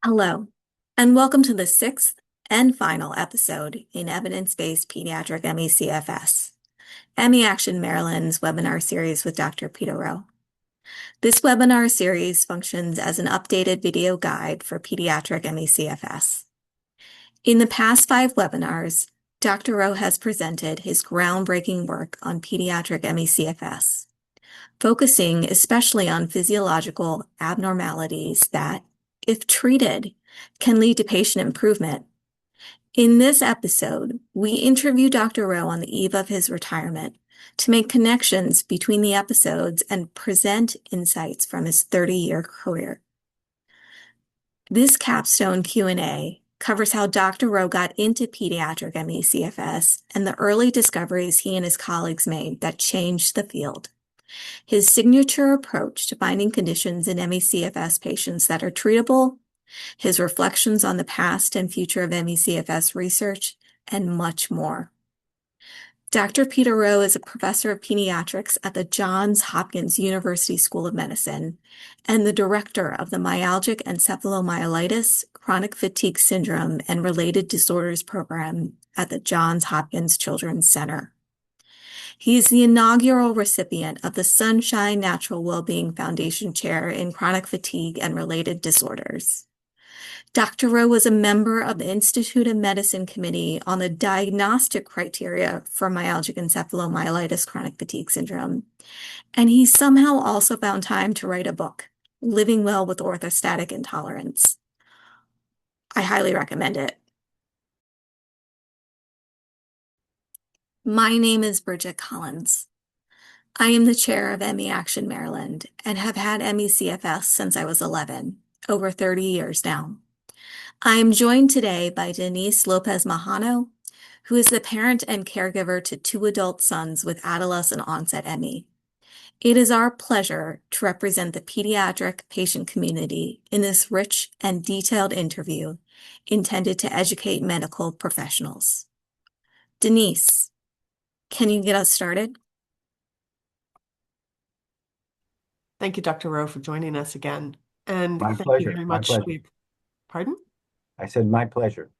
Hello, and welcome to the sixth and final episode in Evidence-Based Pediatric ME CFS, MEAction Maryland's webinar series with Dr. Peter Rowe. This webinar series functions as an updated video guide for pediatric ME CFS. In the past 5 webinars, Dr. Rowe has presented his groundbreaking work on pediatric ME CFS, focusing especially on physiological abnormalities that, if treated, can lead to patient improvement. In this episode, we interview Dr. Rowe on the eve of his retirement to make connections between the episodes and present insights from his 30-year career. This capstone Q&A covers how Dr. Rowe got into pediatric ME CFS and the early discoveries he and his colleagues made that changed the field. His signature approach to finding conditions in ME CFS patients that are treatable, his reflections on the past and future of ME CFS research, and much more. Dr. Peter Rowe is a professor of pediatrics at the Johns Hopkins University School of Medicine and the director of the myalgicencephalomyelitis, chronic fatigue syndrome, and related disorders program at the Johns Hopkins Children's Center. He is the inaugural recipient of the Sunshine Natural Wellbeing Foundation Chair in Chronic Fatigue and Related Disorders. Dr. Rowe was a member of the Institute of Medicine Committee on the diagnostic criteria for myalgic encephalomyelitis chronic fatigue syndrome, and he somehow also found time to write a book, Living Well with Orthostatic Intolerance. I highly recommend it. My name is Bridget Collins. I am the chair of MEAction Maryland and have had ME CFS since I was 11, over 30 years now. I am joined today by Denise Lopez Majano, who is the parent and caregiver to 2 adult sons with adolescent onset ME. It is our pleasure to represent the pediatric patient community in this rich and detailed interview intended to educate medical professionals. Denise, can you get us started? Thank you, Dr. Rowe, for joining us again. And My thank pleasure. you very My much. pleasure. Pardon? I said my pleasure.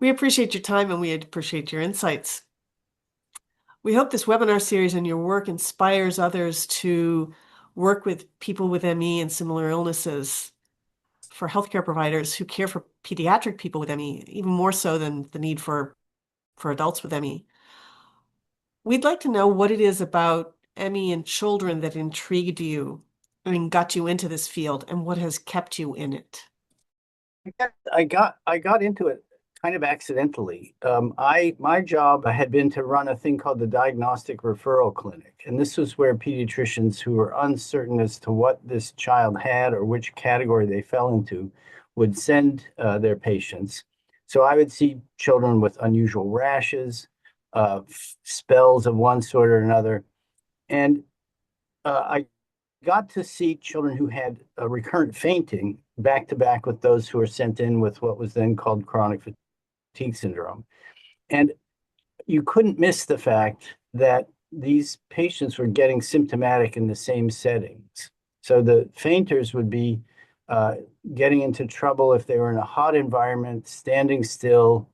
We appreciate your time and we appreciate your insights. We hope this webinar series and your work inspires others to work with people with ME and similar illnesses, for healthcare providers who care for pediatric people with ME, even more so than the need for adults with ME. We'd like to know what it is about ME in children that intrigued you and got you into this field, and what has kept you in it. I got into it kind of accidentally. My job had been to run a thing called the Diagnostic Referral Clinic, and this was where pediatricians who were uncertain as to what this child had or which category they fell into would send their patients. So I would see children with unusual rashes, spells of one sort or another, and I got to see children who had recurrent fainting back to back with those who were sent in with what was then called chronic fatigue syndrome. And you couldn't miss the fact that these patients were getting symptomatic in the same settings. So the fainters would be getting into trouble if they were in a hot environment, standing still,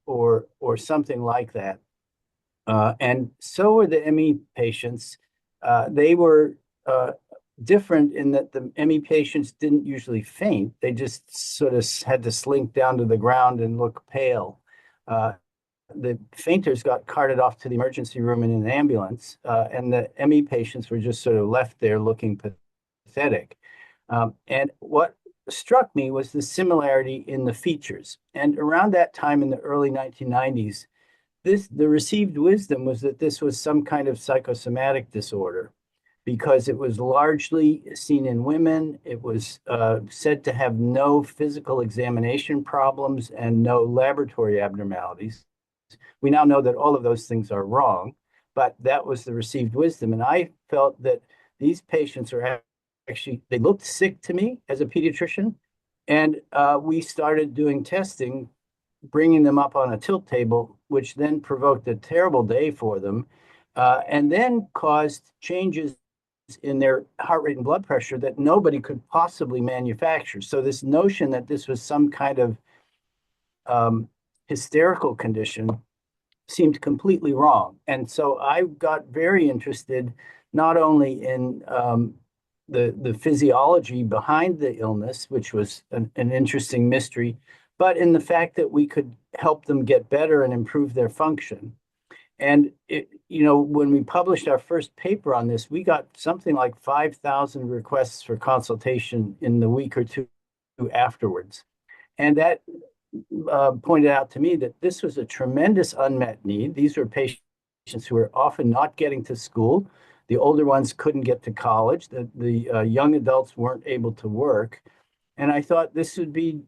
or something like that. And so were the ME patients. They were different in that the ME patients didn't usually faint. They just sort of had to slink down to the ground and look pale. The fainters got carted off to the emergency room in an ambulance, and the ME patients were just sort of left there looking pathetic. And what struck me was the similarity in the features. And around that time in the early 1990s, the received wisdom was that this was some kind of psychosomatic disorder because it was largely seen in women. It was said to have no physical examination problems and no laboratory abnormalities. We now know that all of those things are wrong, but that was the received wisdom. And I felt that these patients are actually, they looked sick to me as a pediatrician. And we started doing testing, bringing them up on a tilt table, which then provoked a terrible day for them, and then caused changes in their heart rate and blood pressure that nobody could possibly manufacture. So this notion that this was some kind of hysterical condition seemed completely wrong. And so I got very interested not only in the physiology behind the illness, which was an interesting mystery, but in the fact that we could help them get better and improve their function. And when we published our first paper on this, we got something like 5,000 requests for consultation in the week or two afterwards. And that pointed out to me that this was a tremendous unmet need. These were patients who were often not getting to school. The older ones couldn't get to college. The young adults weren't able to work. And I thought this would be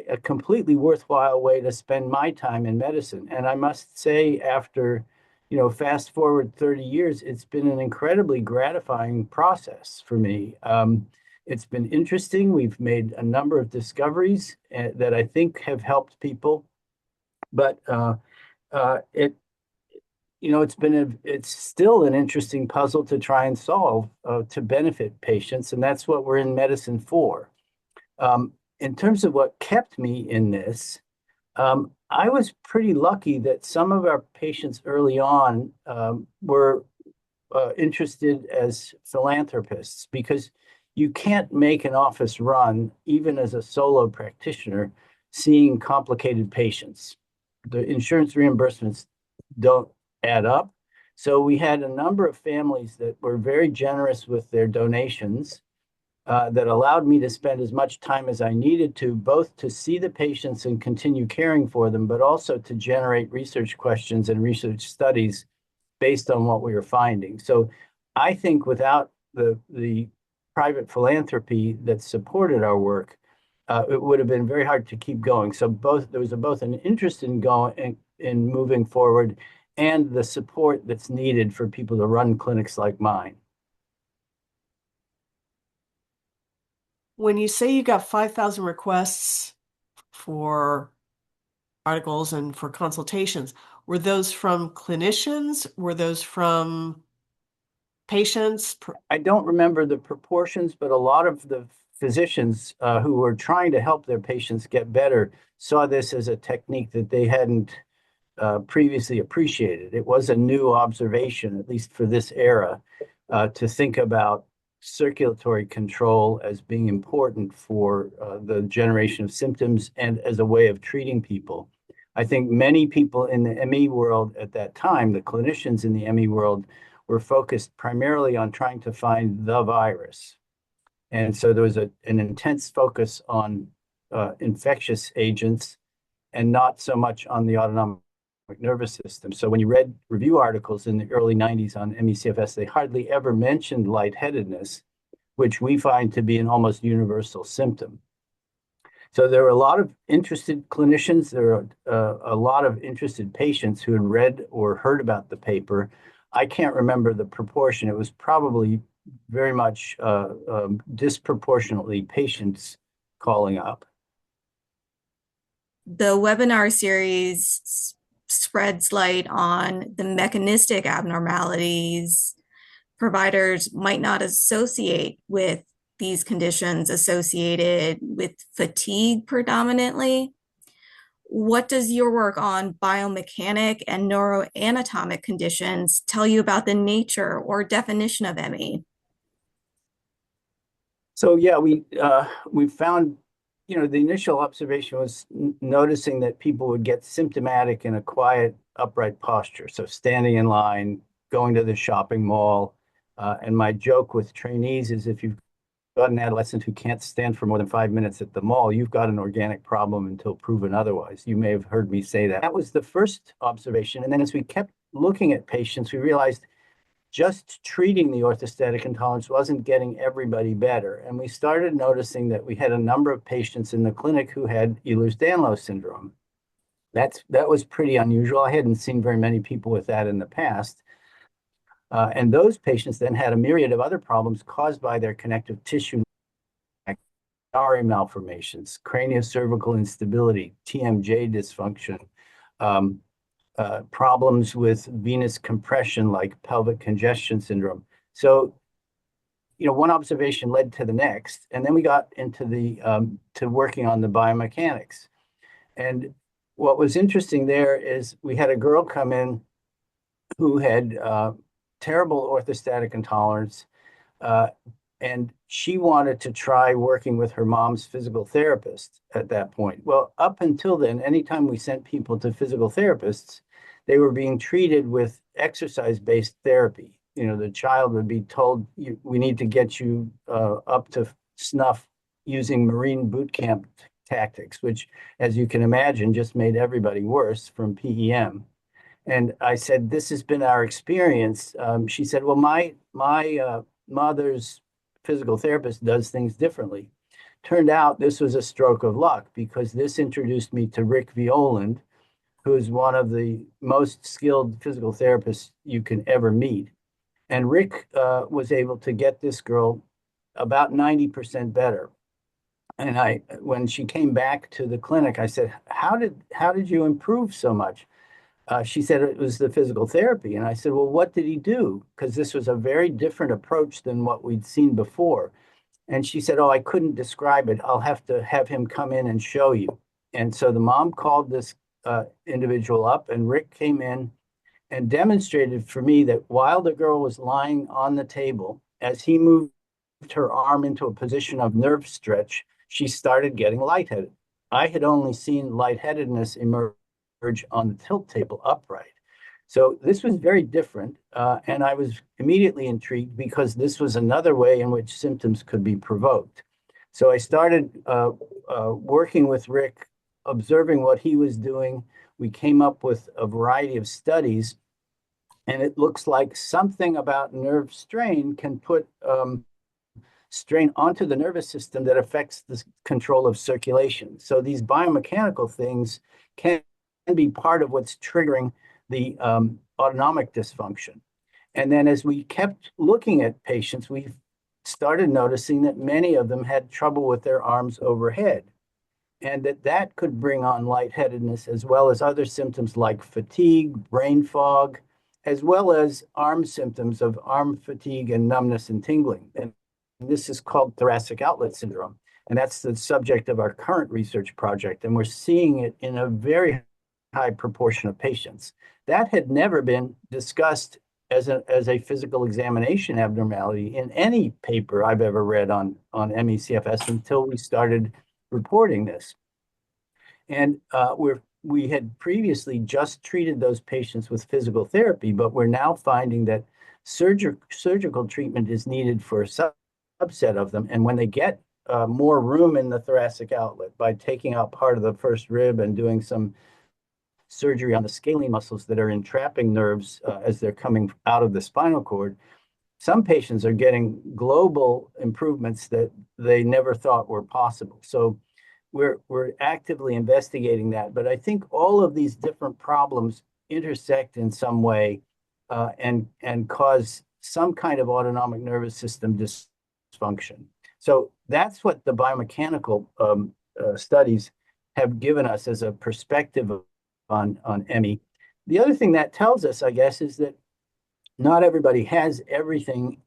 a completely worthwhile way to spend my time in medicine. And I must say, after fast forward 30 years, it's been an incredibly gratifying process for me. It's been interesting. We've made a number of discoveries that I think have helped people, but it's still an interesting puzzle to try and solve to benefit patients, and that's what we're in medicine for. In terms of what kept me in this, I was pretty lucky that some of our patients early on were interested as philanthropists, because you can't make an office run, even as a solo practitioner, seeing complicated patients. The insurance reimbursements don't add up. So we had a number of families that were very generous with their donations that allowed me to spend as much time as I needed to, both to see the patients and continue caring for them, but also to generate research questions and research studies based on what we were finding. So I think without the private philanthropy that supported our work, it would have been very hard to keep going. So there was both an interest in moving forward and the support that's needed for people to run clinics like mine. When you say you got 5,000 requests for articles and for consultations, were those from clinicians? Were those from patients? I don't remember the proportions, but a lot of the physicians who were trying to help their patients get better saw this as a technique that they hadn't previously appreciated. It was a new observation, at least for this era, to think about circulatory control as being important for the generation of symptoms and as a way of treating people. I think many people in the ME world at that time, the clinicians in the ME world, were focused primarily on trying to find the virus. And so there was an intense focus on infectious agents and not so much on the autonomic nervous system. So when you read review articles in the early 90s on ME/CFS, they hardly ever mentioned lightheadedness, which we find to be an almost universal symptom. So there were a lot of interested clinicians. There were a lot of interested patients who had read or heard about the paper. I can't remember the proportion. It was probably very much disproportionately patients calling up. The webinar series spreads light on the mechanistic abnormalities providers might not associate with these conditions associated with fatigue predominantly. What does your work on biomechanic and neuroanatomic conditions tell you about the nature or definition of ME? So yeah, we found, the initial observation was noticing that people would get symptomatic in a quiet, upright posture. So standing in line, going to the shopping mall. And my joke with trainees is, if you've got an adolescent who can't stand for more than 5 minutes at the mall, you've got an organic problem until proven otherwise. You may have heard me say that. That was the first observation. And then as we kept looking at patients, we realized just treating the orthostatic intolerance wasn't getting everybody better. And we started noticing that we had a number of patients in the clinic who had Ehlers-Danlos syndrome. That was pretty unusual. I hadn't seen very many people with that in the past. And those patients then had a myriad of other problems caused by their connective tissue, like malformations, craniocervical instability, TMJ dysfunction, problems with venous compression like pelvic congestion syndrome. So one observation led to the next, and then we got into to working on the biomechanics. And what was interesting there is we had a girl come in who had terrible orthostatic intolerance, uh, and she wanted to try working with her mom's physical therapist at that point. Well, up until then, anytime we sent people to physical therapists, they were being treated with exercise-based therapy. The child would be told, we need to get you up to snuff using Marine boot camp tactics, which, as you can imagine, just made everybody worse from PEM. And I said, this has been our experience. She said, well, my mother's physical therapist does things differently. Turned out this was a stroke of luck because this introduced me to Rick Violand, who's one of the most skilled physical therapists you can ever meet. And Rick was able to get this girl about 90% better. And when she came back to the clinic, I said, how did you improve so much? She said it was the physical therapy. And I said, well, what did he do? Because this was a very different approach than what we'd seen before. And she said, oh, I couldn't describe it. I'll have to have him come in and show you. And so the mom called this individual up, and Rick came in and demonstrated for me that while the girl was lying on the table, as he moved her arm into a position of nerve stretch, she started getting lightheaded. I had only seen lightheadedness emerge on the tilt table upright. So this was very different, and I was immediately intrigued because this was another way in which symptoms could be provoked. So I started working with Rick, observing what he was doing. We came up with a variety of studies, and it looks like something about nerve strain can put strain onto the nervous system that affects the control of circulation. So these biomechanical things can be part of what's triggering the autonomic dysfunction. And then as we kept looking at patients, we started noticing that many of them had trouble with their arms overhead, and that could bring on lightheadedness as well as other symptoms like fatigue, brain fog, as well as arm symptoms of arm fatigue and numbness and tingling. And this is called thoracic outlet syndrome. And that's the subject of our current research project. And we're seeing it in a very high proportion of patients. That had never been discussed as a physical examination abnormality in any paper I've ever read on ME/CFS until we started reporting this. And we had previously just treated those patients with physical therapy, but we're now finding that surgical treatment is needed for a subset of them. And when they get more room in the thoracic outlet by taking out part of the first rib and doing some surgery on the scalene muscles that are entrapping nerves as they're coming out of the spinal cord, some patients are getting global improvements that they never thought were possible. So we're actively investigating that. But I think all of these different problems intersect in some way and cause some kind of autonomic nervous system dysfunction. So that's what the biomechanical studies have given us as a perspective on ME. The other thing that tells us, I guess, is that not everybody has everything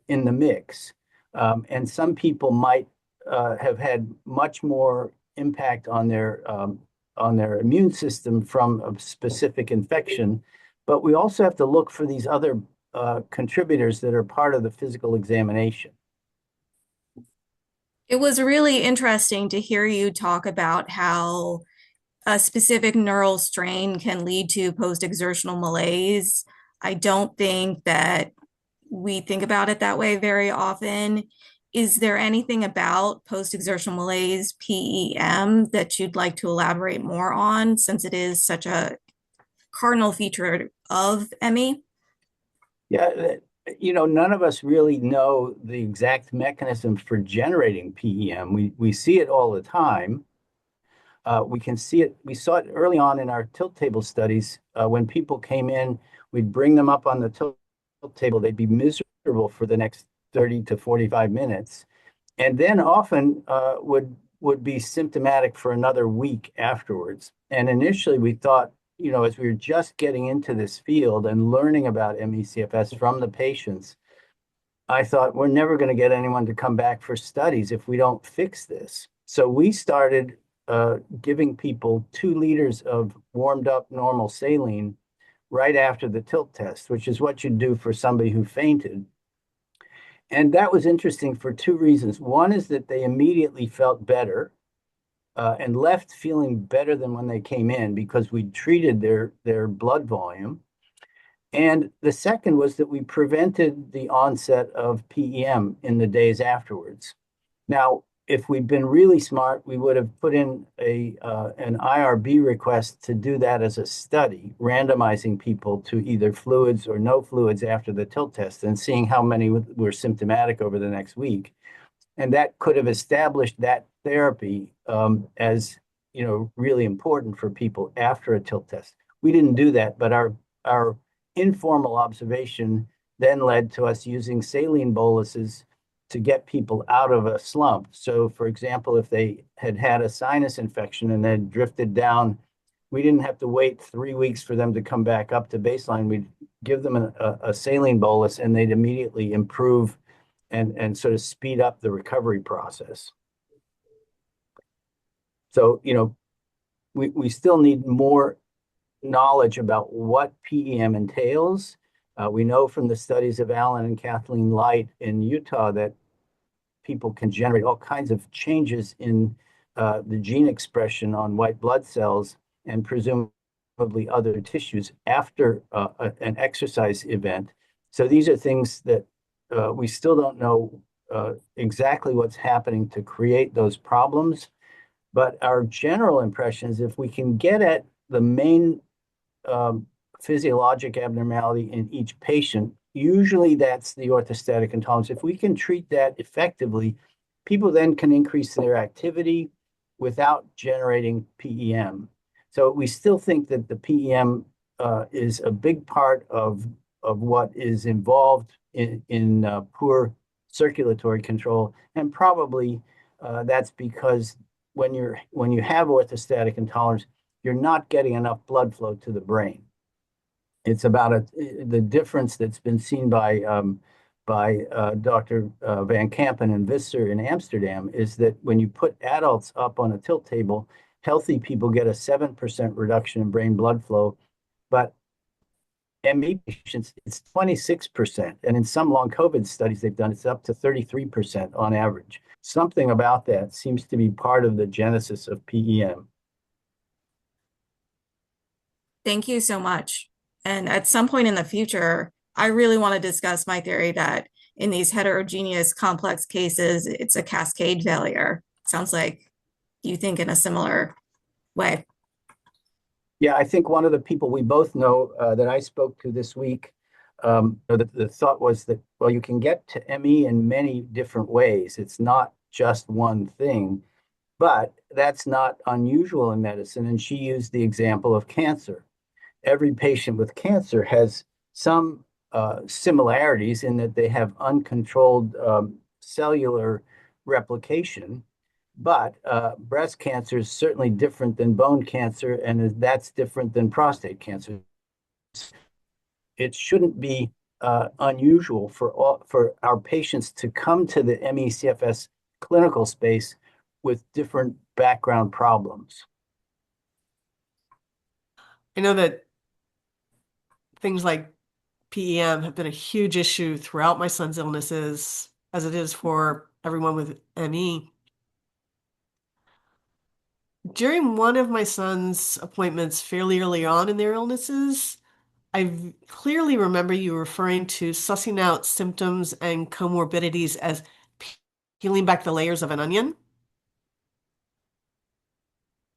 in the mix. And some people might have had much more impact on their immune system from a specific infection. But we also have to look for these other contributors that are part of the physical examination. It was really interesting to hear you talk about how a specific neural strain can lead to post-exertional malaise. I don't think that we think about it that way very often. Is there anything about post-exertional malaise, PEM, that you'd like to elaborate more on, since it is such a cardinal feature of ME? Yeah, none of us really know the exact mechanism for generating PEM. We see it all the time. We can see it. We saw it early on in our tilt table studies. When people came in, we'd bring them up on the tilt table. They'd be miserable for the next 30 to 45 minutes, and then often would be symptomatic for another week afterwards. And initially, we thought, as we were just getting into this field and learning about ME/CFS from the patients, I thought we're never going to get anyone to come back for studies if we don't fix this. So we started giving people 2 liters of warmed up normal saline right after the tilt test, which is what you'd do for somebody who fainted. And that was interesting for 2 reasons. One is that they immediately felt better and left feeling better than when they came in because we treated their blood volume. And the second was that we prevented the onset of PEM in the days afterwards. Now, if we'd been really smart, we would have put in an IRB request to do that as a study, randomizing people to either fluids or no fluids after the tilt test and seeing how many were symptomatic over the next week. And that could have established that therapy as really important for people after a tilt test. We didn't do that, but our informal observation then led to us using saline boluses to get people out of a slump. So, for example, if they had had a sinus infection and then drifted down, we didn't have to wait 3 weeks for them to come back up to baseline. We'd give them a saline bolus and they'd immediately improve and sort of speed up the recovery process. So, we still need more knowledge about what PEM entails. We know from the studies of Alan and Kathleen Light in Utah that people can generate all kinds of changes in the gene expression on white blood cells and presumably other tissues after an exercise event. So these are things that we still don't know exactly what's happening to create those problems. But our general impression is if we can get at the main physiologic abnormality in each patient, usually that's the orthostatic intolerance. If we can treat that effectively, people then can increase their activity without generating PEM. So we still think that the PEM is a big part of what is involved in poor circulatory control, and probably that's because when you have orthostatic intolerance, you're not getting enough blood flow to the brain. It's about the difference that's been seen by Dr. Van Kampen and Visser in Amsterdam is that when you put adults up on a tilt table, healthy people get a 7% reduction in brain blood flow, but ME patients, it's 26%. And in some long COVID studies they've done, it's up to 33% on average. Something about that seems to be part of the genesis of PEM. Thank you so much. And at some point in the future, I really want to discuss my theory that in these heterogeneous complex cases, it's a cascade failure. Sounds like you think in a similar way. Yeah, I think one of the people we both know that I spoke to this week, the thought was that, well, you can get to ME in many different ways. It's not just one thing, but that's not unusual in medicine. And she used the example of cancer. Every patient with cancer has some similarities in that they have uncontrolled cellular replication, but breast cancer is certainly different than bone cancer, and that's different than prostate cancer. It shouldn't be unusual for our patients to come to the ME/CFS clinical space with different background problems. I know that things like PEM have been a huge issue throughout my son's illnesses, as it is for everyone with ME. During one of my son's appointments fairly early on in their illnesses, I clearly remember you referring to sussing out symptoms and comorbidities as peeling back the layers of an onion.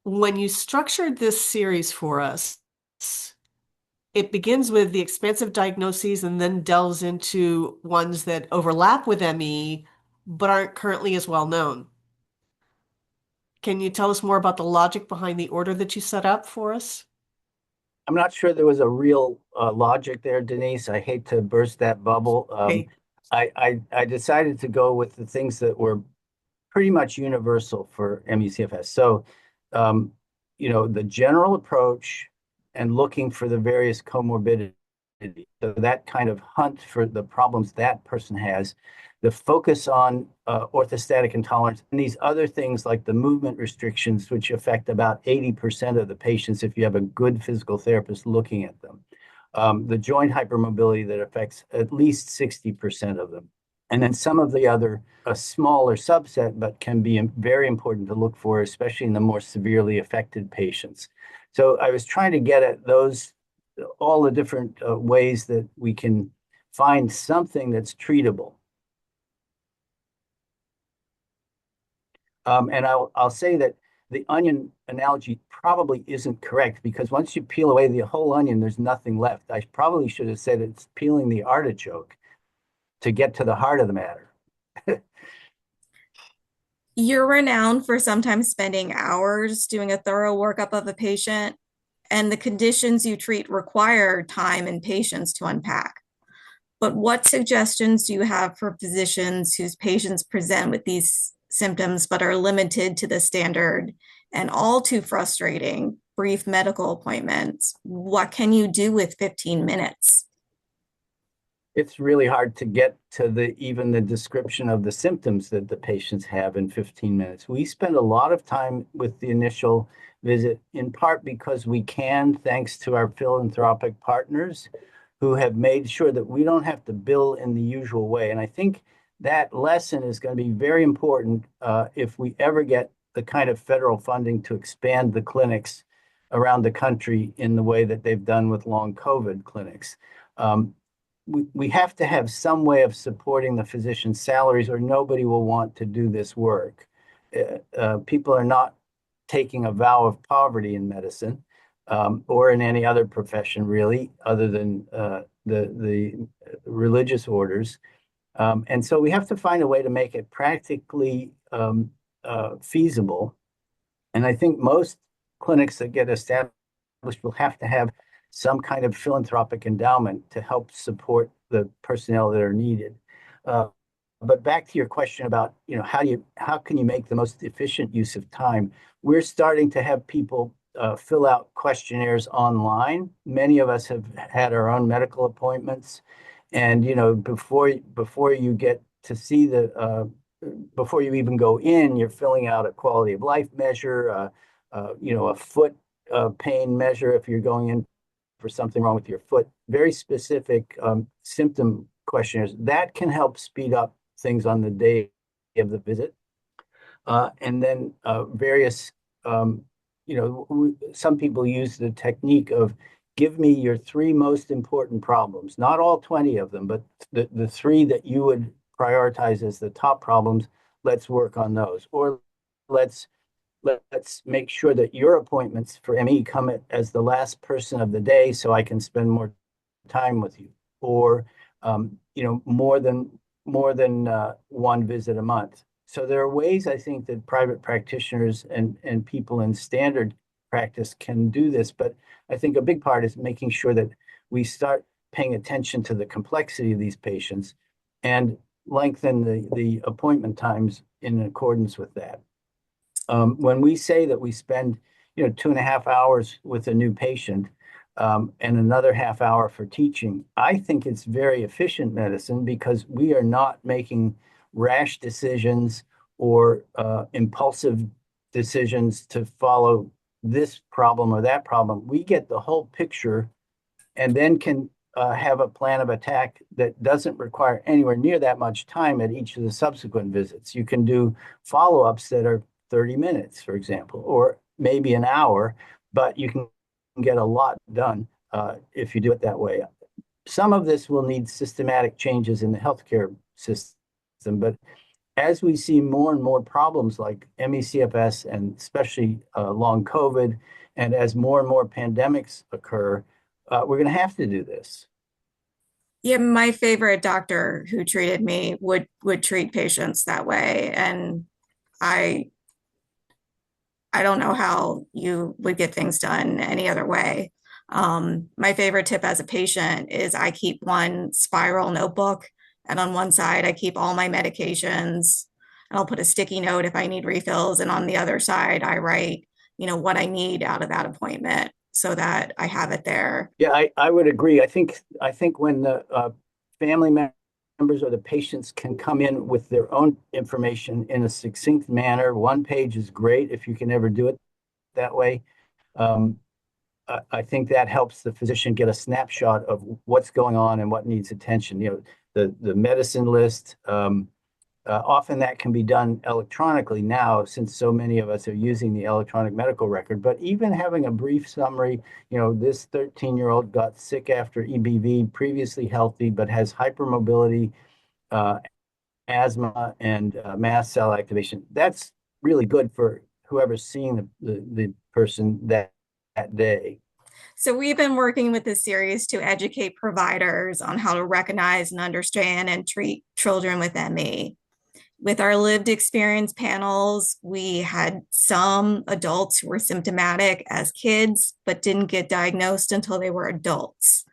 When you structured this series for us, it begins with the expansive diagnoses and then delves into ones that overlap with ME but aren't currently as well known. Can you tell us more about the logic behind the order that you set up for us? I'm not sure there was a real logic there, Denise. I hate to burst that bubble. Okay. I decided to go with the things that were pretty much universal for ME/CFS. So, the general approach and looking for the various comorbidities. So that kind of hunt for the problems that person has, the focus on orthostatic intolerance, and these other things like the movement restrictions, which affect about 80% of the patients if you have a good physical therapist looking at them. The joint hypermobility that affects at least 60% of them. And then some of the other, a smaller subset, but can be very important to look for, especially in the more severely affected patients. So I was trying to get at those, all the different ways that we can find something that's treatable. And I'll say that the onion analogy probably isn't correct, because once you peel away the whole onion, there's nothing left. I probably should have said it's peeling the artichoke to get to the heart of the matter. You're renowned for sometimes spending hours doing a thorough workup of a patient, and the conditions you treat require time and patience to unpack. But what suggestions do you have for physicians whose patients present with these symptoms but are limited to the standard and all too frustrating brief medical appointments? What can you do with 15 minutes? It's really hard to get to even the description of the symptoms that the patients have in 15 minutes. We spend a lot of time with the initial visit, in part because we can, thanks to our philanthropic partners who have made sure that we don't have to bill in the usual way. And I think that lesson is going to be very important if we ever get the kind of federal funding to expand the clinics around the country in the way that they've done with long COVID clinics. We have to have some way of supporting the physicians' salaries, or nobody will want to do this work. People are not taking a vow of poverty in medicine, or in any other profession, really, other than the religious orders. And so we have to find a way to make it practically feasible. And I think most clinics that get established will have to have some kind of philanthropic endowment to help support the personnel that are needed. But back to your question about, how can you make the most efficient use of time? We're starting to have people fill out questionnaires online. Many of us have had our own medical appointments, and before you get to see before you even go in, you're filling out a quality of life measure, a foot pain measure if you're going in for something wrong with your foot, very specific symptom questionnaires that can help speed up things on the day of the visit. And then various, some people use the technique of give me your 3 most important problems, not all 20 of them, but the 3 that you would prioritize as the top problems. Let's work on those. Or let's make sure that your appointments for ME come as the last person of the day so I can spend more time with you. Or, more than one visit a month. So there are ways, I think, that private practitioners and people in standard practice can do this. But I think a big part is making sure that we start paying attention to the complexity of these patients and lengthen the appointment times in accordance with that. When we say that we spend, 2.5 hours with a new patient, and another half hour for teaching, I think it's very efficient medicine, because we are not making rash decisions or impulsive decisions to follow this problem or that problem. We get the whole picture and then can have a plan of attack that doesn't require anywhere near that much time at each of the subsequent visits. You can do follow-ups that are 30 minutes, for example, or maybe an hour, but you can get a lot done if you do it that way. Some of this will need systematic changes in the healthcare system, but as we see more and more problems like ME/CFS, and especially long COVID, and as more and more pandemics occur, we're going to have to do this. Yeah, my favorite doctor who treated me would treat patients that way, and I don't know how you would get things done any other way. My favorite tip as a patient is I keep one spiral notebook, and on one side I keep all my medications, and I'll put a sticky note if I need refills, and on the other side I write, what I need out of that appointment. so that I have it there. Yeah, I would agree. I think when the family members or the patients can come in with their own information in a succinct manner, one page is great if you can ever do it that way. Um, I think that helps the physician get a snapshot of what's going on and what needs attention. The medicine list. Often that can be done electronically now, since so many of us are using the electronic medical record. But even having a brief summary, this 13-year-old got sick after EBV, previously healthy, but has hypermobility, uh, asthma, and mast cell activation. That's really good for whoever's seeing the person that day. So we've been working with this series to educate providers on how to recognize and understand and treat children with ME. With our lived experience panels, we had some adults who were symptomatic as kids, but didn't get diagnosed until they were adults.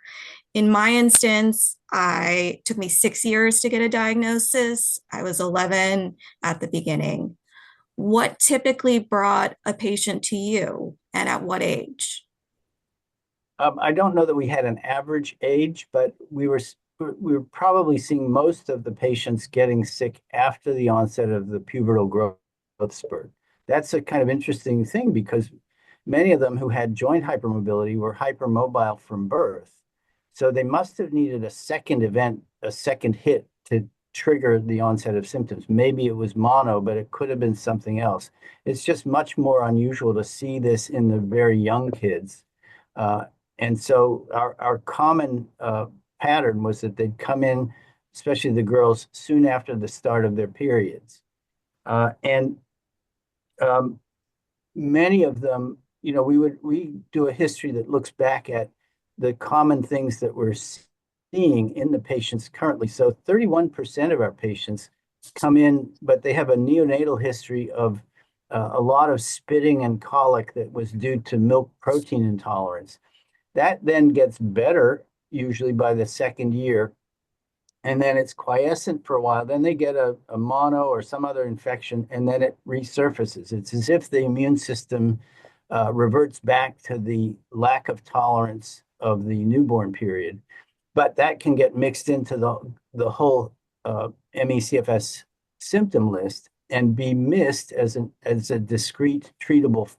In my instance, it took me 6 years to get a diagnosis. I was 11 at the beginning. What typically brought a patient to you and at what age? I don't know that we had an average age, but we were probably seeing most of the patients getting sick after the onset of the pubertal growth spurt. That's a kind of interesting thing because many of them who had joint hypermobility were hypermobile from birth. So they must have needed a second event, a second hit to trigger the onset of symptoms. Maybe it was mono, but it could have been something else. It's just much more unusual to see this in the very young kids. Uh, and so our common pattern was that they'd come in, especially the girls, soon after the start of their periods. And many of them, we do a history that looks back at the common things that we're seeing in the patients currently. So 31% of our patients come in, but they have a neonatal history of a lot of spitting and colic that was due to milk protein intolerance. That then gets better, usually by the second year, and then it's quiescent for a while. Then they get a mono or some other infection, and then it resurfaces. It's as if the immune system reverts back to the lack of tolerance of the newborn period. But that can get mixed into the whole ME/CFS symptom list and be missed as a discrete treatable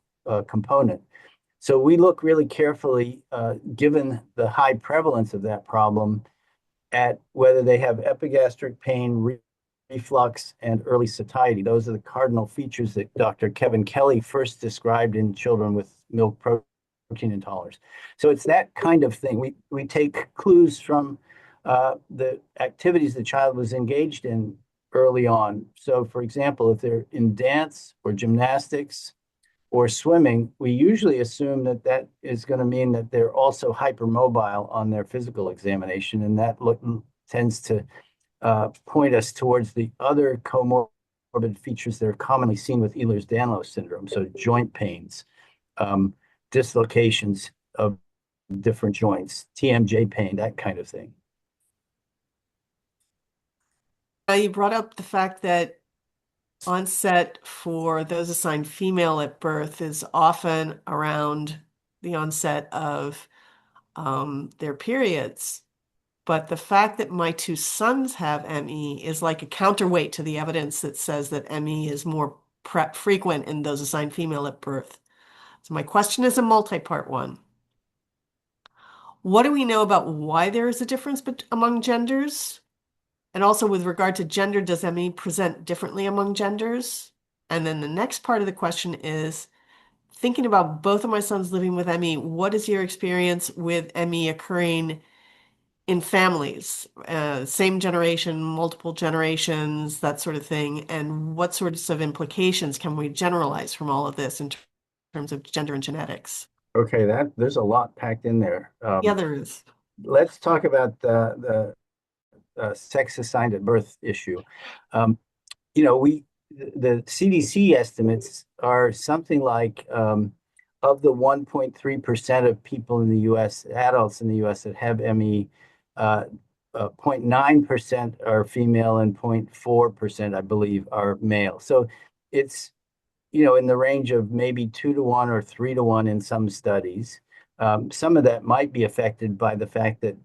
component. So we look really carefully, given the high prevalence of that problem, at whether they have epigastric pain, reflux, and early satiety. Those are the cardinal features that Dr. Kevin Kelly first described in children with milk protein intolerance. So it's that kind of thing. We take clues from the activities the child was engaged in early on. So, for example, if they're in dance or gymnastics or swimming, we usually assume that is going to mean that they're also hypermobile on their physical examination, and that tends to point us towards the other comorbid features that are commonly seen with Ehlers-Danlos syndrome, so joint pains, dislocations of different joints, TMJ pain, that kind of thing. You brought up the fact that onset for those assigned female at birth is often around the onset of their periods. But the fact that my two sons have ME is like a counterweight to the evidence that says that ME is more frequent in those assigned female at birth. So my question is a multi-part one. What do we know about why there is a difference among genders? And also with regard to gender, does ME present differently among genders? And then the next part of the question is, thinking about both of my sons living with ME, what is your experience with ME occurring in families, same generation, multiple generations, that sort of thing? And what sorts of implications can we generalize from all of this in terms of gender and genetics? Okay, there's a lot packed in there. Yeah, there is. Let's talk about the sex assigned at birth issue. The CDC estimates are something like of the 1.3% of people in the U.S., adults in the U.S. that have ME, 0.9% are female and 0.4%, I believe, are male. So it's in the range of maybe 2 to 1 or 3 to 1 in some studies. Some of that might be affected by the fact that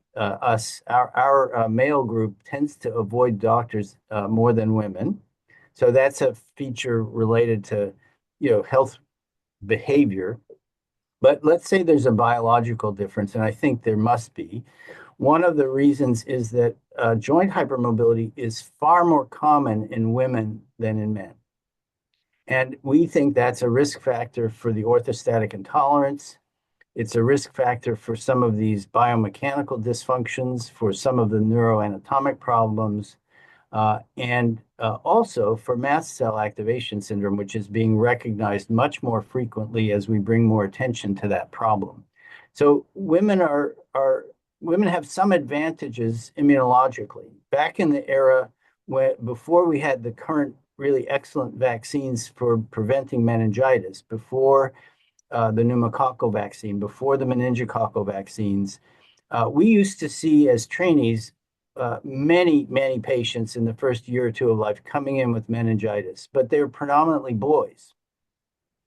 our male group tends to avoid doctors more than women. So that's a feature related to, health behavior. But let's say there's a biological difference, and I think there must be. One of the reasons is that joint hypermobility is far more common in women than in men. And we think that's a risk factor for the orthostatic intolerance. It's a risk factor for some of these biomechanical dysfunctions, for some of the neuroanatomic problems, and also for mast cell activation syndrome, which is being recognized much more frequently as we bring more attention to that problem. So women have some advantages immunologically. Back in the era before we had the current really excellent vaccines for preventing meningitis, before the pneumococcal vaccine, before the meningococcal vaccines, we used to see as trainees many, many patients in the first year or two of life coming in with meningitis, but they were predominantly boys.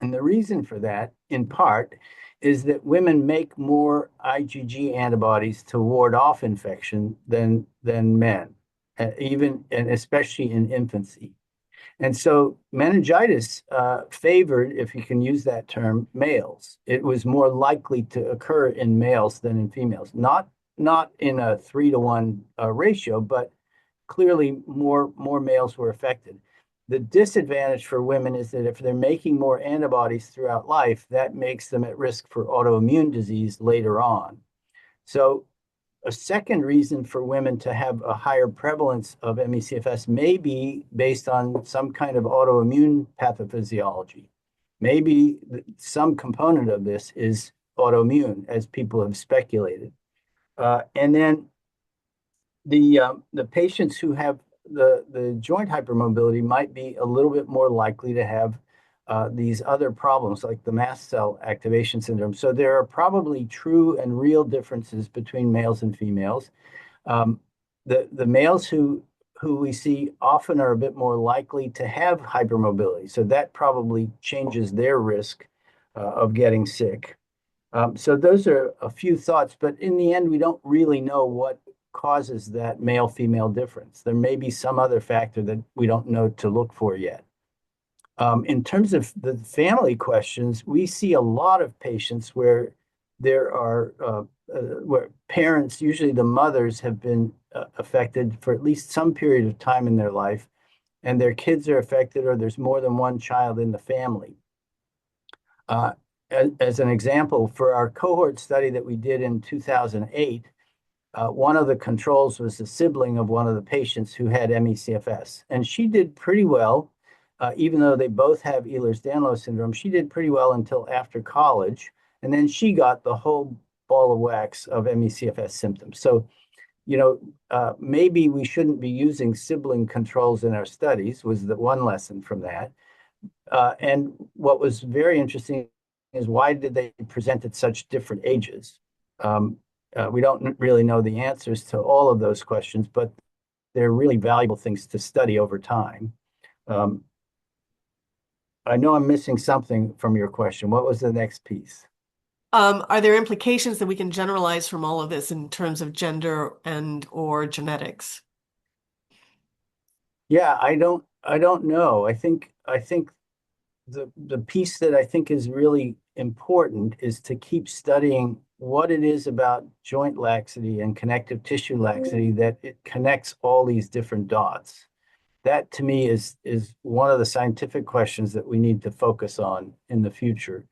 And the reason for that, in part, is that women make more IgG antibodies to ward off infection than men, even and especially in infancy. And so meningitis favored, if you can use that term, males. It was more likely to occur in males than in females. Not in a 3-to-1 ratio, but clearly more males were affected. The disadvantage for women is that if they're making more antibodies throughout life, that makes them at risk for autoimmune disease later on. So a second reason for women to have a higher prevalence of ME/CFS may be based on some kind of autoimmune pathophysiology. Maybe some component of this is autoimmune, as people have speculated. And then the patients who have the joint hypermobility might be a little bit more likely to have these other problems like the mast cell activation syndrome. So there are probably true and real differences between males and females. The males who we see often are a bit more likely to have hypermobility. So that probably changes their risk of getting sick. So those are a few thoughts, but in the end, we don't really know what causes that male-female difference. There may be some other factor that we don't know to look for yet. In terms of the family questions, we see a lot of patients where there are where parents, usually the mothers, have been affected for at least some period of time in their life, and their kids are affected, or there's more than one child in the family. As an example, for our cohort study that we did in 2008, one of the controls was a sibling of one of the patients who had ME/CFS, and she did pretty well. Even though they both have Ehlers-Danlos syndrome, she did pretty well until after college, and then she got the whole ball of wax of ME/CFS symptoms. So, maybe we shouldn't be using sibling controls in our studies, was the one lesson from that. And what was very interesting is, why did they present at such different ages? We don't really know the answers to all of those questions, but they're really valuable things to study over time. I know I'm missing something from your question. What was the next piece? Are there implications that we can generalize from all of this in terms of gender or genetics? Yeah, I don't know. I think the piece that I think is really important is to keep studying what it is about joint laxity and connective tissue laxity that it connects all these different dots. That to me is one of the scientific questions that we need to focus on in the future.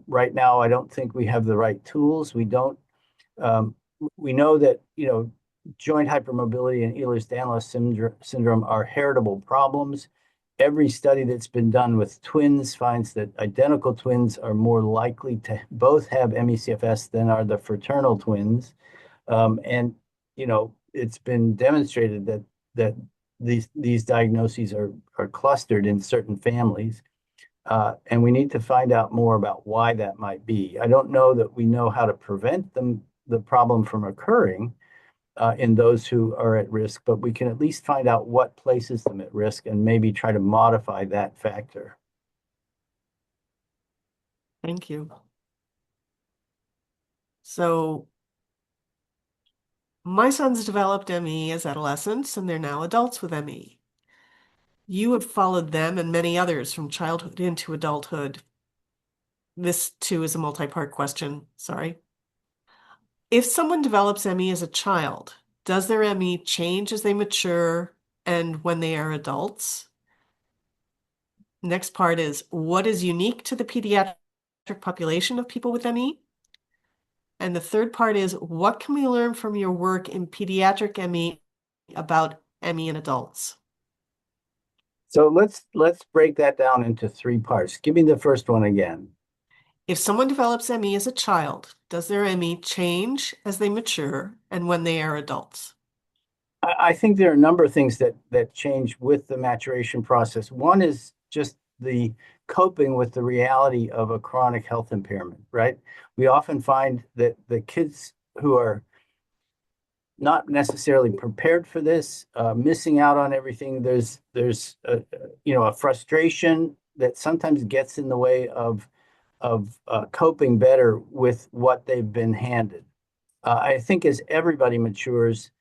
Right now, I don't think we have the right tools. We know that joint hypermobility and Ehlers-Danlos syndrome are heritable problems. Every study that's been done with twins finds that identical twins are more likely to both have ME/CFS than are the fraternal twins. And it's been demonstrated that these diagnoses are clustered in certain families. And we need to find out more about why that might be. I don't know that we know how to prevent the problem from occurring in those who are at risk, but we can at least find out what places them at risk and maybe try to modify that factor. Thank you. So my sons developed ME as adolescents, and they're now adults with ME. You have followed them and many others from childhood into adulthood. This too is a multi-part question, sorry. If someone develops ME as a child, does their ME change as they mature and when they are adults? Next part is, what is unique to the pediatric population of people with ME? And the third part is, what can we learn from your work in pediatric ME about ME in adults? So let's break that down into three parts. Give me the first one again. If someone develops ME as a child, does their ME change as they mature and when they are adults? I think there are a number of things that change with the maturation process. One is just the coping with the reality of a chronic health impairment, right? We often find that the kids who are not necessarily prepared for this, missing out on everything. There's a frustration that sometimes gets in the way of coping better with what they've been handed. I think as everybody matures,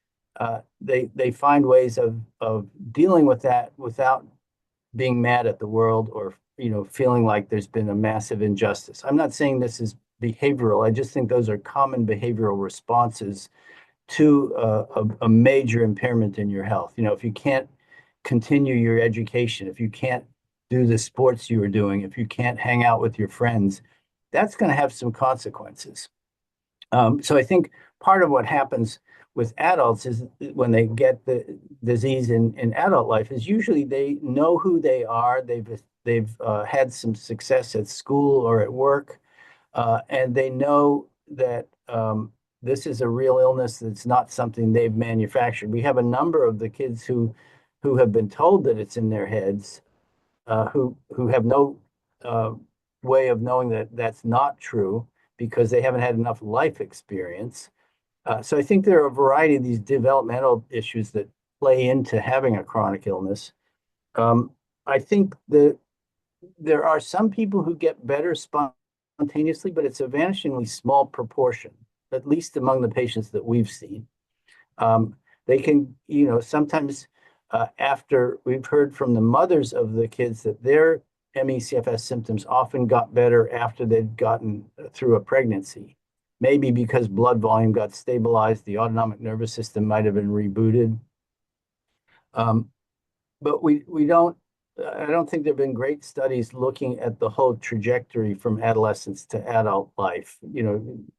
they find ways of dealing with that without being mad at the world or feeling like there's been a massive injustice. I'm not saying this is behavioral. I just think those are common behavioral responses to a major impairment in your health. If you can't continue your education, if you can't do the sports you were doing, if you can't hang out with your friends, that's going to have some consequences. So I think part of what happens with adults is when they get the disease in adult life is usually they know who they are. They've had some success at school or at work, and they know that this is a real illness that's not something they've manufactured. We have a number of the kids who have been told that it's in their heads, who have no way of knowing that that's not true because they haven't had enough life experience. So I think there are a variety of these developmental issues that play into having a chronic illness. I think that there are some people who get better spontaneously, but it's a vanishingly small proportion, at least among the patients that we've seen. They can, sometimes after we've heard from the mothers of the kids that their ME/CFS symptoms often got better after they'd gotten through a pregnancy. Maybe because blood volume got stabilized, the autonomic nervous system might have been rebooted. But I don't think there have been great studies looking at the whole trajectory from adolescence to adult life.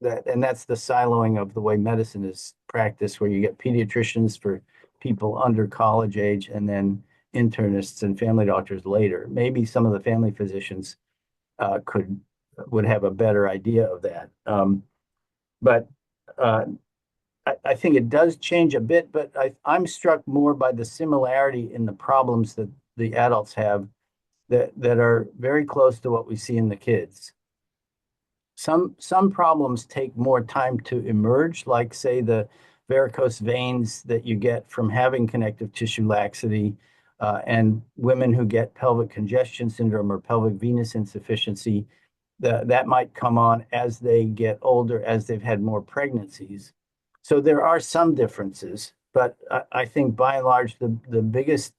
That's the siloing of the way medicine is practiced, where you get pediatricians for people under college age and then internists and family doctors later. Maybe some of the family physicians would have a better idea of that. But I think it does change a bit, but I'm struck more by the similarity in the problems that the adults have that are very close to what we see in the kids. Some problems take more time to emerge, like say the varicose veins that you get from having connective tissue laxity, and women who get pelvic congestion syndrome or pelvic venous insufficiency, that might come on as they get older, as they've had more pregnancies. So there are some differences, but I think by and large, the biggest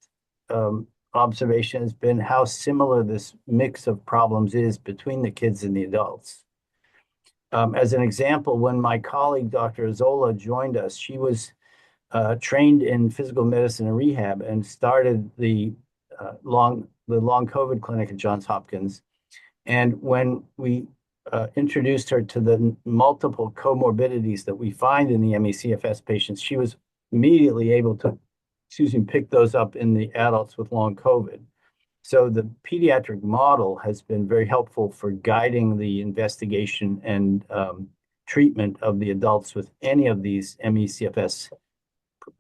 observation has been how similar this mix of problems is between the kids and the adults. As an example, when my colleague, Dr. Zola, joined us, she was trained in physical medicine and rehab and started the long COVID clinic at Johns Hopkins. And when we introduced her to the multiple comorbidities that we find in the ME/CFS patients, she was immediately able to, pick those up in the adults with long COVID. So the pediatric model has been very helpful for guiding the investigation and treatment of the adults with any of these ME/CFS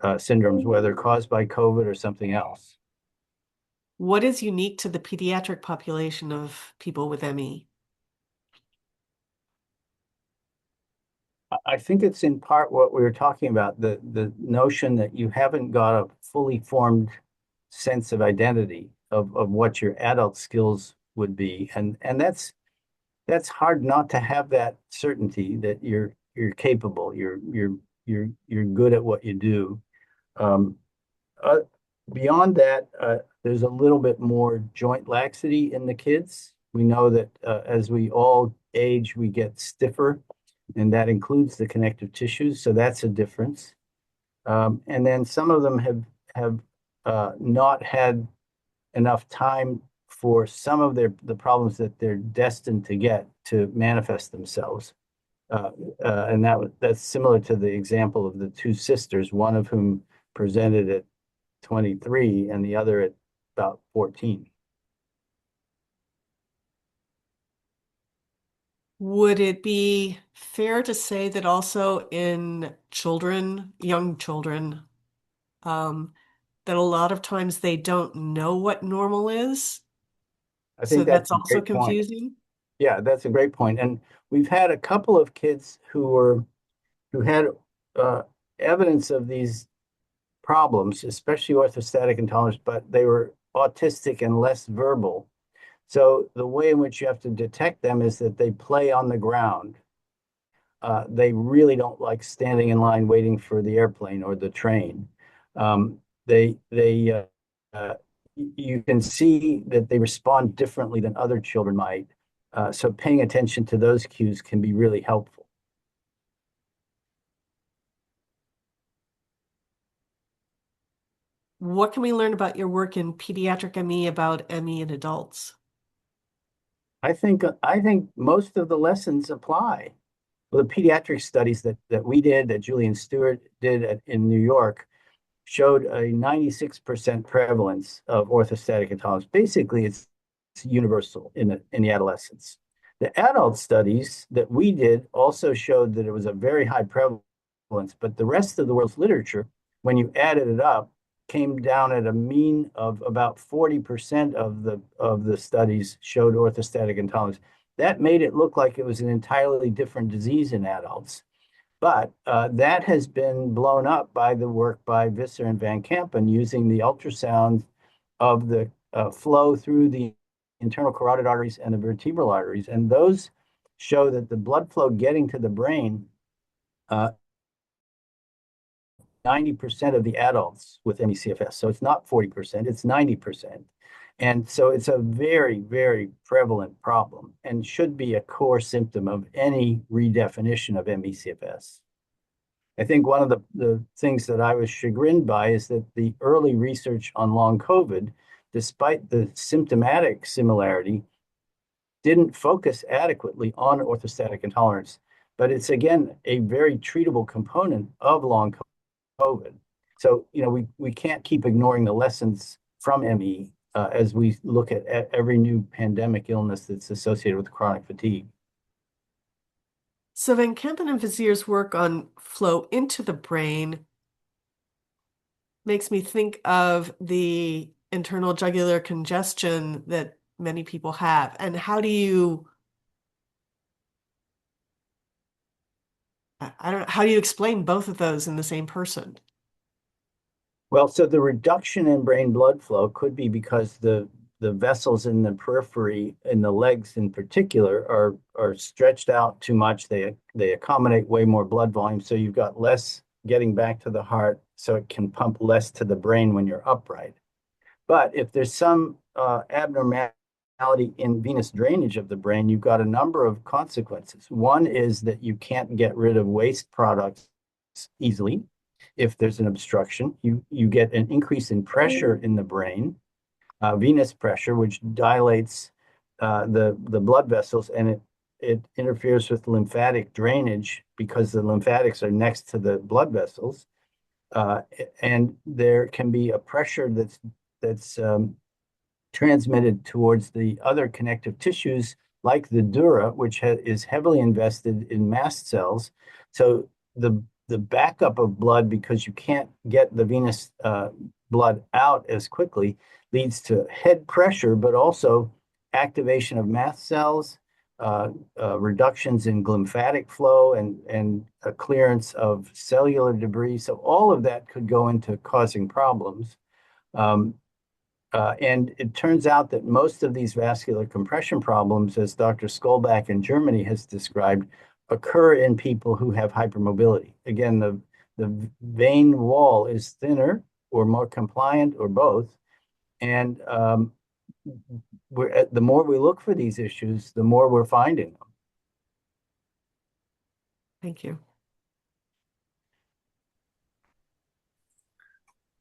syndromes, whether caused by COVID or something else. What is unique to the pediatric population of people with ME? I think it's in part what we were talking about, the notion that you haven't got a fully formed sense of identity of what your adult skills would be. And that's hard not to have that certainty that you're you're capable. You're good at what you do. Um, uh, Beyond that, there's a little bit more joint laxity in the kids. We know that as we all age, we get stiffer, and that includes the connective tissues. So that's a difference. And then some of them have not had enough time for some of the problems that they're destined to get to manifest themselves. And that's similar to the example of the two sisters, one of whom presented at 23 and the other at about 14. Would it be fair to say that also in children, young children, that a lot of times they don't know what normal is? I So think that's that's a also great point. confusing? Yeah, that's a great point. And we've had a couple of kids who had uh, evidence of these problems, especially orthostatic intolerance, but they were autistic and less verbal. So the way in which you have to detect them is that they play on the ground. They really don't like standing in line waiting for the airplane or the train. They you can see that they respond differently than other children might. So paying attention to those cues can be really helpful. What can we learn about your work in pediatric ME about ME in adults? I think most of the lessons apply. Well, the pediatric studies that we did, that Julian Stewart did in New York, showed a 96% prevalence of orthostatic intolerance. Basically, it's universal in the adolescents. The adult studies that we did also showed that it was a very high prevalence, but the rest of the world's literature, when you added it up, came down at a mean of about 40% of the studies showed orthostatic intolerance. That made it look like it was an entirely different disease in adults. But that has been blown up by the work by Visser and Van Kampen using the ultrasound of the flow through the internal carotid arteries and the vertebral arteries. And those show that the blood flow getting to the brain, 90% of the adults with ME/CFS. So it's not 40%, it's 90%. And so it's a very, very prevalent problem and should be a core symptom of any redefinition of ME/CFS. I think one of the things that I was chagrined by is that the early research on long COVID, despite the symptomatic similarity, didn't focus adequately on orthostatic intolerance. But it's, again, a very treatable component of long COVID. So, we can't keep ignoring the lessons from ME as we look at every new pandemic illness that's associated with chronic fatigue. So Van Kampen and Vizier's work on flow into the brain makes me think of the internal jugular congestion that many people have. And I don't know, how do you explain both of those in the same person? Well, so the reduction in brain blood flow could be because the vessels in the periphery, in the legs in particular, are stretched out too much. They accommodate way more blood volume, so you've got less getting back to the heart, so it can pump less to the brain when you're upright. But if there's some abnormality in venous drainage of the brain, you've got a number of consequences. One is that you can't get rid of waste products easily. If there's an obstruction, you get an increase in pressure in the brain, venous pressure, which dilates the blood vessels, and it interferes with lymphatic drainage because the lymphatics are next to the blood vessels. And there can be a pressure that's transmitted towards the other connective tissues, like the dura, which is heavily invested in mast cells. So the backup of blood, because you can't get the venous blood out as quickly, leads to head pressure, but also activation of mast cells, reductions in lymphatic flow, and a clearance of cellular debris. So all of that could go into causing problems. And it turns out that most of these vascular compression problems, as Dr. Skolback in Germany has described, occur in people who have hypermobility. Again, the vein wall is thinner or more compliant or both. And the more we look for these issues, the more we're finding them. Thank you.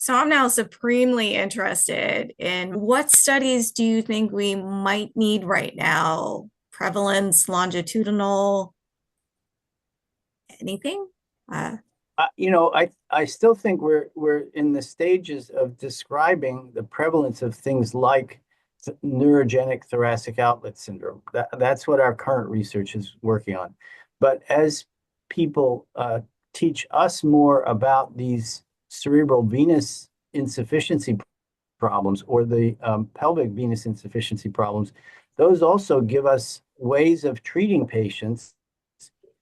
So I'm now supremely interested in what studies do you think we might need right now? Prevalence, longitudinal, anything? I still think we're in the stages of describing the prevalence of things like neurogenic thoracic outlet syndrome. That's what our current research is working on. But as people teach us more about these cerebral venous insufficiency problems or the pelvic venous insufficiency problems, those also give us ways of treating patients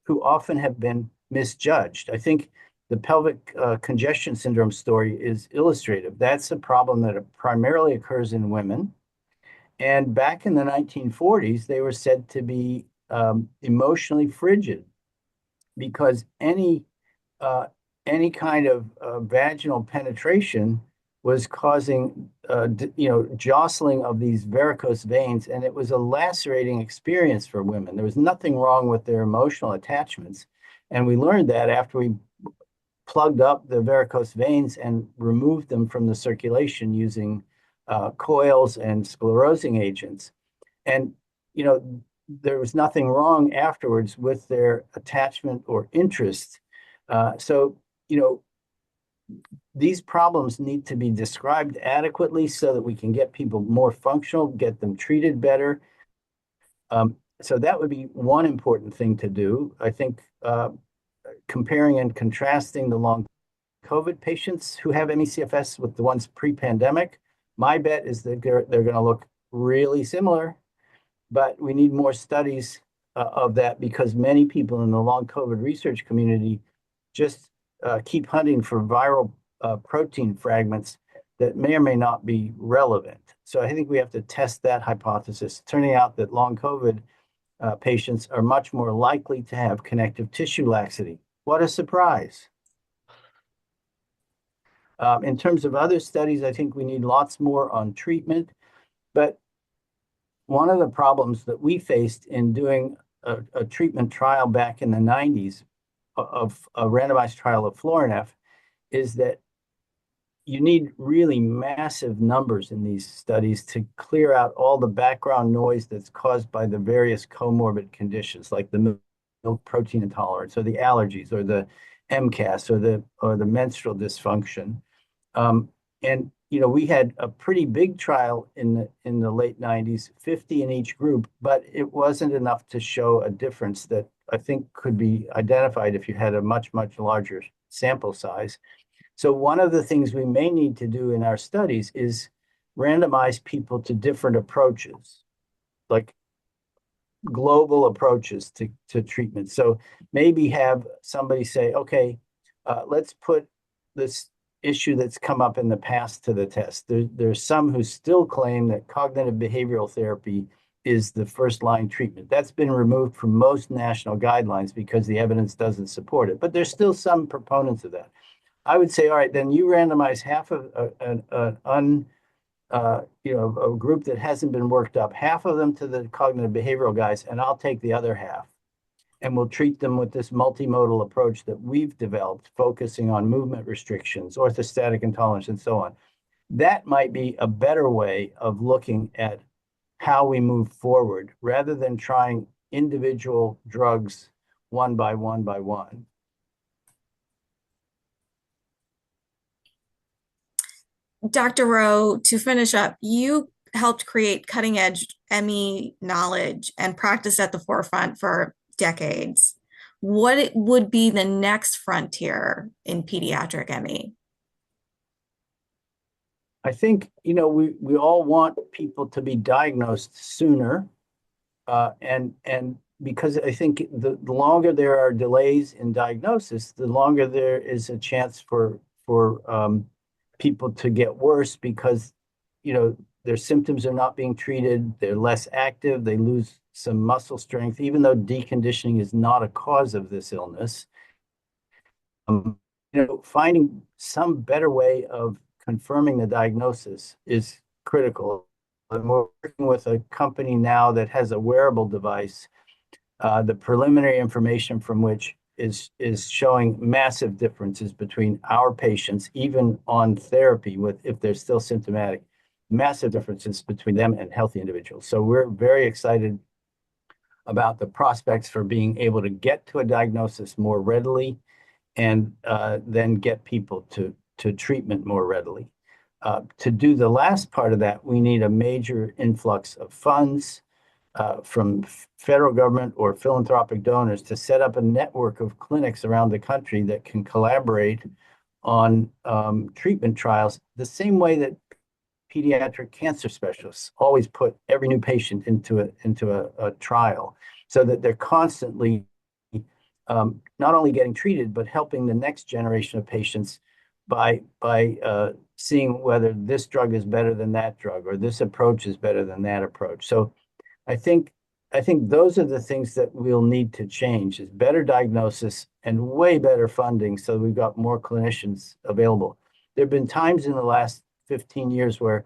who often have been misjudged. I think the pelvic congestion syndrome story is illustrative. That's a problem that primarily occurs in women. And back in the 1940s, they were said to be emotionally frigid because any kind of vaginal penetration was causing jostling of these varicose veins, and it was a lacerating experience for women. There was nothing wrong with their emotional attachments, and we learned that after we plugged up the varicose veins and removed them from the circulation using coils and sclerosing agents. And there was nothing wrong afterwards with their attachment or interest. So these problems need to be described adequately so that we can get people more functional, get them treated better. So that would be one important thing to do. I think comparing and contrasting the long COVID patients who have ME/CFS with the ones pre-pandemic, my bet is that they're going to look really similar, but we need more studies of that because many people in the long COVID research community just keep hunting for viral protein fragments that may or may not be relevant. So I think we have to test that hypothesis, turning out that long COVID patients are much more likely to have connective tissue laxity. What a surprise. In terms of other studies, I think we need lots more on treatment. But one of the problems that we faced in doing a treatment trial back in the 90s of a randomized trial of Florinef is that you need really massive numbers in these studies to clear out all the background noise that's caused by the various comorbid conditions like the milk protein intolerance or the allergies or the MCAS or the menstrual dysfunction. And we had a pretty big trial in the late 90s, 50 in each group, but it wasn't enough to show a difference that I think could be identified if you had a much, much larger sample size. So one of the things we may need to do in our studies is randomize people to different approaches, like global approaches to treatment. So maybe have somebody say, okay, let's put this issue that's come up in the past to the test. There's some who still claim that cognitive behavioral therapy is the first line treatment. That's been removed from most national guidelines because the evidence doesn't support it. But there's still some proponents of that. I would say, all right, then you randomize half of a group that hasn't been worked up, half of them to the cognitive behavioral guys, and I'll take the other half. And we'll treat them with this multimodal approach that we've developed, focusing on movement restrictions, orthostatic intolerance, and so on. That might be a better way of looking at how we move forward rather than trying individual drugs one by one by one. Dr. Rowe, to finish up, you helped create cutting edge ME knowledge and practice at the forefront for decades. What would be the next frontier in pediatric ME? I think, we all want people to be diagnosed sooner. And because I think the longer there are delays in diagnosis, the longer there is a chance for people to get worse because, their symptoms are not being treated, they're less active, they lose some muscle strength, even though deconditioning is not a cause of this illness. Finding some better way of confirming the diagnosis is critical. And we're working with a company now that has a wearable device, the preliminary information from which is showing massive differences between our patients, even on therapy if they're still symptomatic, massive differences between them and healthy individuals. So we're very excited about the prospects for being able to get to a diagnosis more readily and then get people to treatment more readily. To do the last part of that, we need a major influx of funds from federal government or philanthropic donors to set up a network of clinics around the country that can collaborate on treatment trials the same way that pediatric cancer specialists always put every new patient into a trial, so that they're constantly not only getting treated, but helping the next generation of patients by seeing whether this drug is better than that drug or this approach is better than that approach. So I think those are the things that we'll need to change: is better diagnosis and way better funding, so we've got more clinicians available. There have been times in the last 15 years where,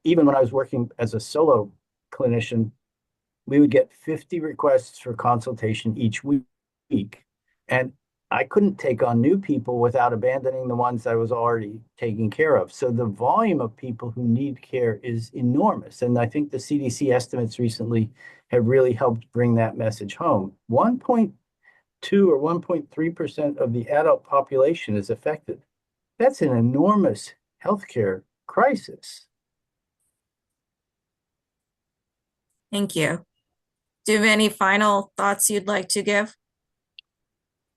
even when I was working as a solo clinician, we would get 50 requests for consultation each week. And I couldn't take on new people without abandoning the ones I was already taking care of. So the volume of people who need care is enormous. And I think the CDC estimates recently have really helped bring that message home. 1.2 or 1.3% of the adult population is affected. That's an enormous healthcare crisis. Thank you. Do you have any final thoughts you'd like to give?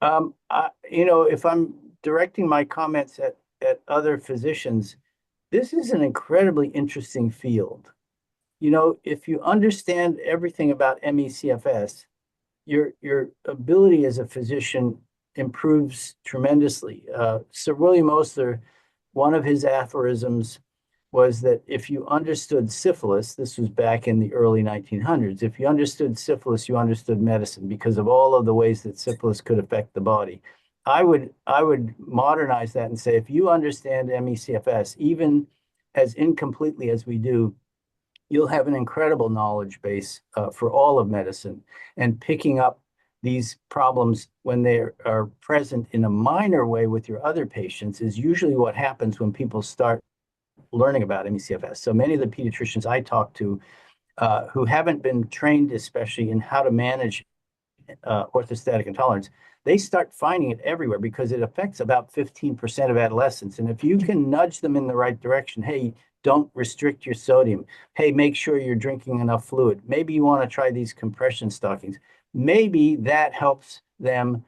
If I'm directing my comments at other physicians, this is an incredibly interesting field. If you understand everything about ME/CFS, your ability as a physician improves tremendously. Sir William Osler, one of his aphorisms was that if you understood syphilis, this was back in the early 1900s, if you understood syphilis, you understood medicine, because of all of the ways that syphilis could affect the body. I would modernize that and say, if you understand ME/CFS, even as incompletely as we do, you'll have an incredible knowledge base for all of medicine, and picking up these problems when they are present in a minor way with your other patients is usually what happens when people start learning about ME/CFS. So many of the pediatricians I talk to who haven't been trained especially in how to manage orthostatic intolerance, they start finding it everywhere because it affects about 15% of adolescents. And if you can nudge them in the right direction, hey, don't restrict your sodium. Hey, make sure you're drinking enough fluid. Maybe you want to try these compression stockings. Maybe that helps them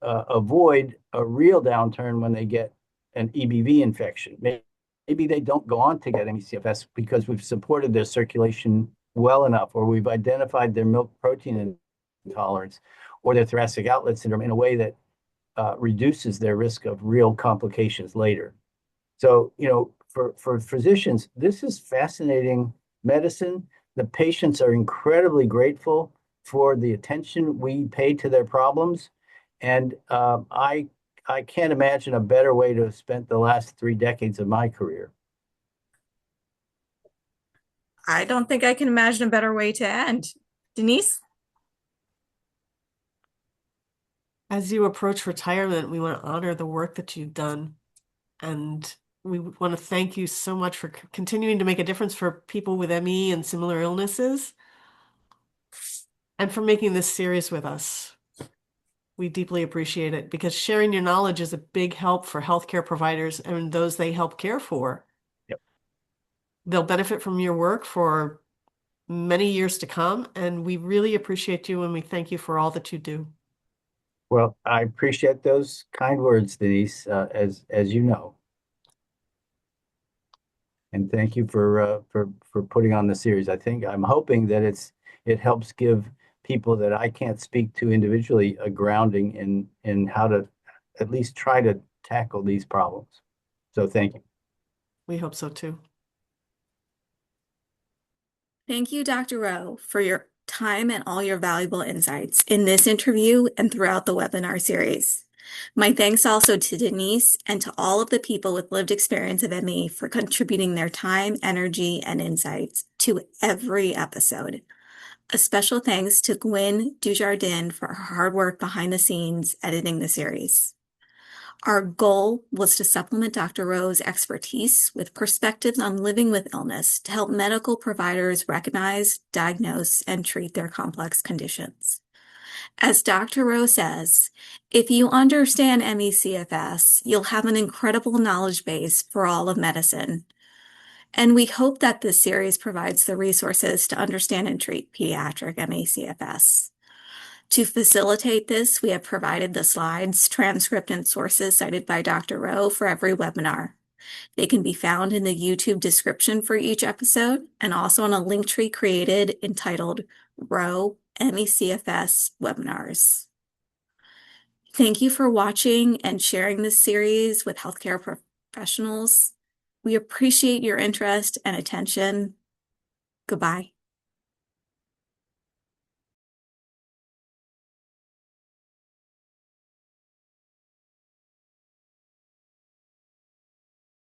avoid a real downturn when they get an EBV infection. Maybe they don't go on to get ME/CFS because we've supported their circulation well enough, or we've identified their milk protein intolerance or their thoracic outlet syndrome in a way that reduces their risk of real complications later. So, for physicians, this is fascinating medicine. The patients are incredibly grateful for the attention we pay to their problems. And I can't imagine a better way to have spent the last 3 decades of my career. I don't think I can imagine a better way to end. Denise? As you approach retirement, we want to honor the work that you've done. And we want to thank you so much for continuing to make a difference for people with ME and similar illnesses, and for making this series with us. We deeply appreciate it, because sharing your knowledge is a big help for healthcare providers and those they help care for. Yep. They'll benefit from your work for many years to come, and we really appreciate you, and we thank you for all that you do. Well, I appreciate those kind words, Denise, as you know. And thank you for putting on the series. I'm hoping that it helps give people that I can't speak to individually a grounding in how to at least try to tackle these problems. So thank you. We hope so too. Thank you, Dr. Rowe, for your time and all your valuable insights in this interview and throughout the webinar series. My thanks also to Denise and to all of the people with lived experience of ME for contributing their time, energy, and insights to every episode. A special thanks to Gwen Dujardin for her hard work behind the scenes editing the series. Our goal was to supplement Dr. Rowe's expertise with perspectives on living with illness to help medical providers recognize, diagnose, and treat their complex conditions. As Dr. Rowe says, if you understand ME/CFS, you'll have an incredible knowledge base for all of medicine. And we hope that this series provides the resources to understand and treat pediatric ME/CFS. To facilitate this, we have provided the slides, transcript, and sources cited by Dr. Rowe for every webinar. They can be found in the YouTube description for each episode and also on a link tree created entitled Rowe ME/CFS Webinars. Thank you for watching and sharing this series with healthcare professionals. We appreciate your interest and attention. Goodbye.